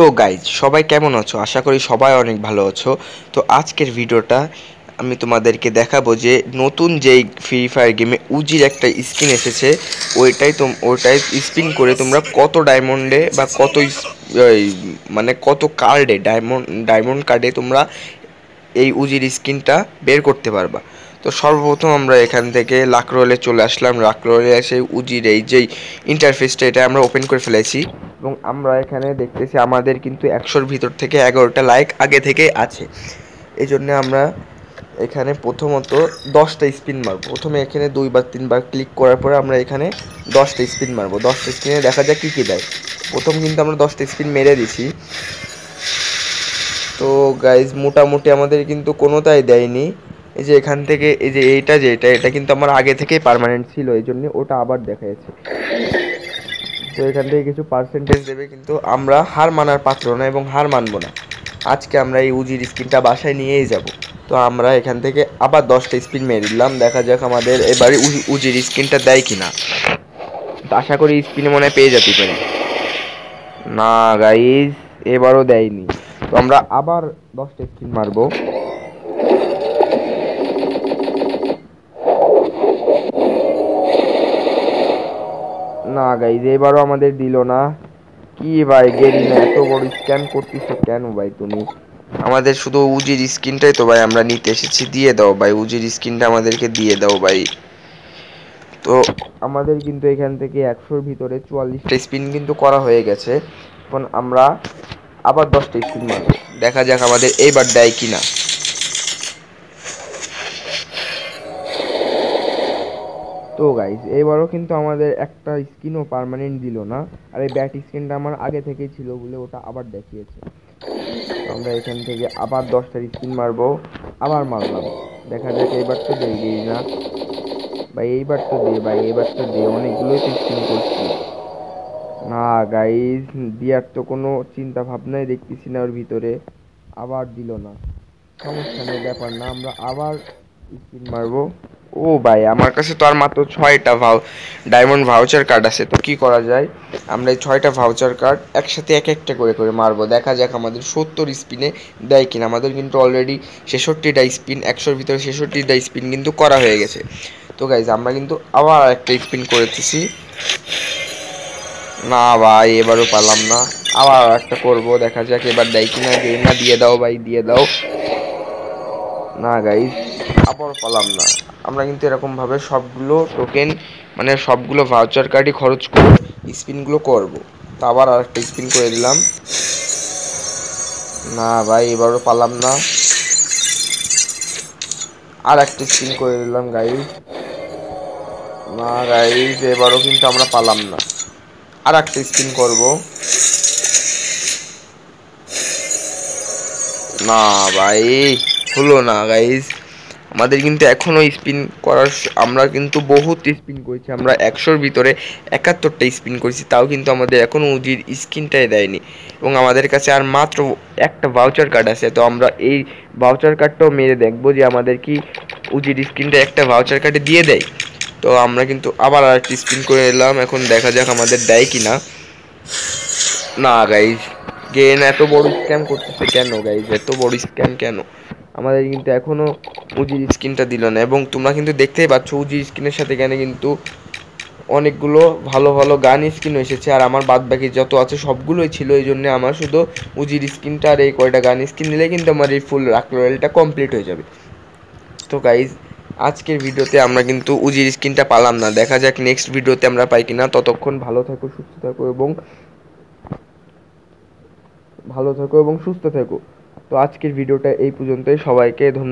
তো গাইজ সবাই কেমন আছো? আশা করি সবাই অনেক ভালো আছো। তো আজকের ভিডিওটা আমি তোমাদেরকে দেখাবো যে নতুন যেই ফ্রি ফায়ার গেমে উজির একটা স্কিন এসেছে, ওইটাই স্পিন করে তোমরা কত ডায়মন্ডে বা মানে কত কার্ডে ডায়মন্ড কার্ডে তোমরা এই উজির স্কিনটা বের করতে পারবা। তো সর্বপ্রথম আমরা এখান থেকে লাকরোলে চলে আসলাম। লাকরোলে এসে উজির এই যেই ইন্টারফেসটা এটা আমরা ওপেন করে ফেলেছি এবং আমরা এখানে দেখতেছি আমাদের কিন্তু 100-র ভিতর থেকে 11টা লাইক আগে থেকে আছে। এই জন্য আমরা এখানে প্রথমত 10টা স্পিন মারবো। প্রথমে এখানে 2 বা 3 বার ক্লিক করার পরে আমরা এখানে 10টা স্পিন মারবো। 10টা স্পিনে দেখা যাক কী কী দেয়। প্রথম কিন্তু আমরা 10টা স্পিন মেরে দিছি। তো গাইজ মোটামুটি আমাদের কিন্তু কোনোটাই দেয়নি। এই যে এখান থেকে এই যে এটা কিন্তু আমার আগে থেকেই পার্মানেন্ট ছিল, এই জন্য ওটা আবার দেখাচ্ছে। তো এখান থেকে কিছু পার্সেন্টেজ দেবে, কিন্তু আমরা হার মানার পাত্র না এবং হার মানবো না। আজকে আমরা এই উজির স্পিনটা বাসায় নিয়েই যাব। তো আমরা এখান থেকে আবার 10টা স্পিন মেরে দিলাম, দেখা যাক আমাদের এবারে উজির স্কিনটা দেয় কিনা। তো আশা করি স্পিনে মনে হয় পেয়ে যেতে পারি। না গাইজ, এবারও দেয়নি। তো আমরা আবার 10টা স্পিন মারবো। না গাইজ, এবারও আমাদের দিল না। কি ভাই গেরিনা, এত বড় স্ক্যাম করতেছো কেন ভাই তুমি? আমাদের শুধু উজির স্কিনটাই তো ভাই আমরা নিতে এসেছি, দিয়ে দাও ভাই, উজির স্কিনটা আমাদেরকে দিয়ে দাও ভাই। তো আমাদের কিন্তু এখান থেকে 100-র ভিতরে 44টা স্পিন কিন্তু করা হয়ে গেছে। এখন আমরা আবার 10টা স্পিন মারবো, দেখা যাক আমাদের এইবার দেয় কিনা। তো গাইজ এবারও কিন্তু আমাদের একটা স্কিনও পার্মানেন্ট দিল না, আর এই ব্যাট স্কিনটা আমার আগে থেকেই ছিল বলে ওটা আবার দেখিয়েছে। তো আমরা এখান থেকে আবার 10টার স্পিন মারবো, আবার মারলাম, দেখা যাক এইবার তো দেই না ভাই, এইবার তো দে ভাই, এইবার তো দে, অনেকগুলোই তো স্পিন করছি। না গাইজ, দিয়ার তো কোনো চিন্তা ভাবনাই দেখতেছি না ওর ভিতরে, আবার দিল না। সমস্যা নেই, ব্যাপার না, আমরা আবার স্পিন মারবো। ও ভাই, আমার কাছে তো আর মাত্র 6টা ডায়মন্ড ভাউচার কার্ড আছে। তো কি করা যায়, আমরা এই 6টা ভাউচার কার্ড একসাথে এক একটা করে করে মারবো, দেখা যাক আমাদের 70 স্পিনে দেয় কিনা। আমাদের কিন্তু অলরেডি 66টা স্পিন, 100-র ভিতরে 66টা স্পিন কিন্তু করা হয়ে গেছে। তো গাইজ আমরা কিন্তু আবার একটা স্পিন করেছি। না ভাই, এবারও পারলাম না, আবার একটা করব, দেখা যাক এবার দেয় কিনা। গেম না, দিয়ে দাও ভাই, দিয়ে দাও। না গাইজ, আবার পারলাম না। আমরা কিন্তু এরকম ভাবে সবগুলো টোকেন মানে সবগুলো ভাউচার কার্ডই খরচ করে স্পিনগুলো করব। তো আবার আরেকটা স্পিন করে দিলাম। না ভাই, এবারও পারলাম না, আর একটা স্পিন করে দিলাম গাইজ। না গাইজ, এবারও কিন্তু আমরা পারলাম না, আর একটা স্পিন করব। না ভাই, হলো না গাইজ। আমাদের কিন্তু এখনও স্পিন করার আমরা কিন্তু বহুত স্পিন করেছি, আমরা 100-র ভিতরে 71টা স্পিন করেছি, তাও কিন্তু আমাদের এখনও উজির স্কিনটাই দেয়নি। এবং আমাদের কাছে আর মাত্র একটা ভাউচার কার্ড আছে। তো আমরা এই ভাউচার কার্ডটাও মেরে দেখবো যে আমাদের কি উজির স্কিনটা একটা ভাউচার কার্ডে দিয়ে দেয়। তো আমরা কিন্তু আবার আরেকটি স্পিন করে এলাম, এখন দেখা যাক আমাদের দেয় কিনা। না গাইজ, গেন এত বড় স্ক্যাম করতেছে কেন গাইজ, এত বড় স্ক্যাম কেন? আমাদের কিন্তু এখনো উজির স্কিনটা দিল না, এবং তোমরা কিন্তু দেখতেই পাচ্ছ উজির স্কিনের সাথে এখানে কিন্তু অনেকগুলো ভালো ভালো গান স্কিনও এসেছে, আর আমার বাদ বাকি যত আছে সবগুলোই ছিল। এই জন্য আমার শুধু উজির স্কিনটা আর এই কয়টা গান স্কিন নিলে কিন্তু আমার এই ফুল রাক রয়েলটা কমপ্লিট হয়ে যাবে। তো গাইজ আজকের ভিডিওতে আমরা কিন্তু উজির স্কিনটা পালাম না, দেখা যাক নেক্সট ভিডিওতে আমরা পাই কিনা। ততক্ষণ ভালো থাকো, সুস্থ থাকো এবং সুস্থ থেকো। তো আজকের ভিডিওটা এই পর্যন্তই, সবাইকে ধন্যবাদ।